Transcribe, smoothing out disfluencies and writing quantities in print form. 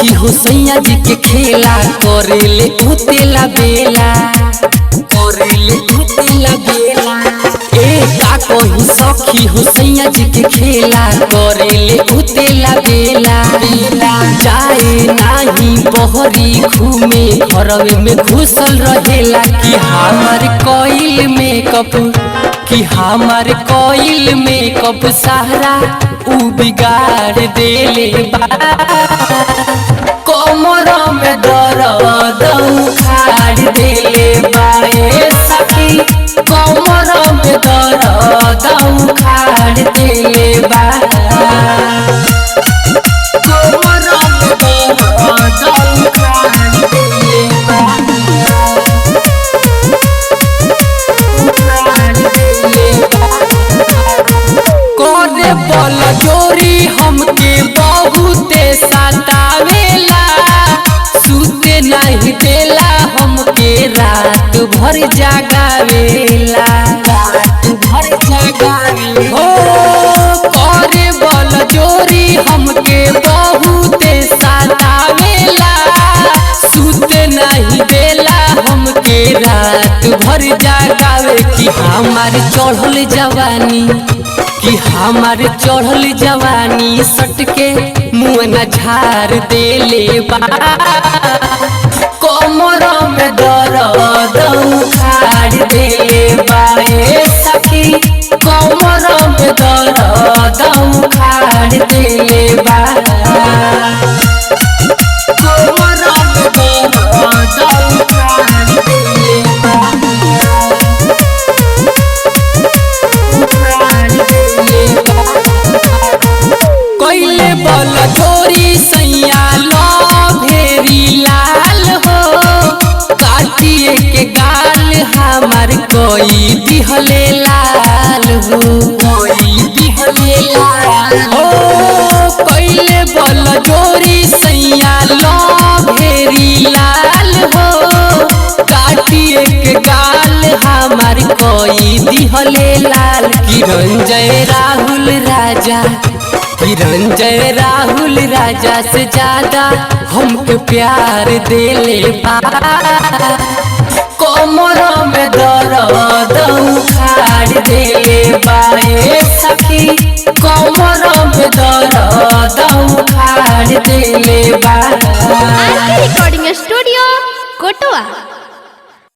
सखी हो सैया जी के खेला करेले उतेला बेला करेले उतेला बेला। ए का कही सखी हो सैया जी के खेला करेले उतेला बेला जाए नाही बहरी घूमे घरवे में घुसल रहेला कि हमार कोइल मेकअप सारा उ बिगाड़ देले बा। कमर में दर्द उखाड़ देले बा ए सखी, कमर में दर्द उखाड़ देले बा। कमर में दर्द उखाड़ देले बा। करे बल जोरी हमके बहुते सतावेला, सुते नहीं देला हमके रात भर जगावेला, रात भर जगावेला। ओ करे बल जोरी हमके बहुते सतावेला, सुते नहीं देला हमके रात भर जगावे। कि हमार चढ़ल जवानी सटके मुँह न झार देले बा। कमर में दर्द उखाड़ देले बा ए सखी, कमर में दर्द उखाड़ देले बा। कमर में दर्द उखाड़ देले बा। कोइले बल जोरी सैया लो भेरी लाल हो, काटिए के गाल हमार कोई दिहले लाल हो, कोई दिहले लाल हो। कोइले बल जोरी सैया लो भेरी लाल हो, काटिए के गाल हमार कोई दिहले लाल। किरंजय राहुल राजा से ज्यादा हमके प्यार देले बा। कमर में दर्द उखाड़ देले बा ए सखी, कमर में दर्द उखाड़ देले बा। रिकॉर्डिंग स्टूडियो कोटवा।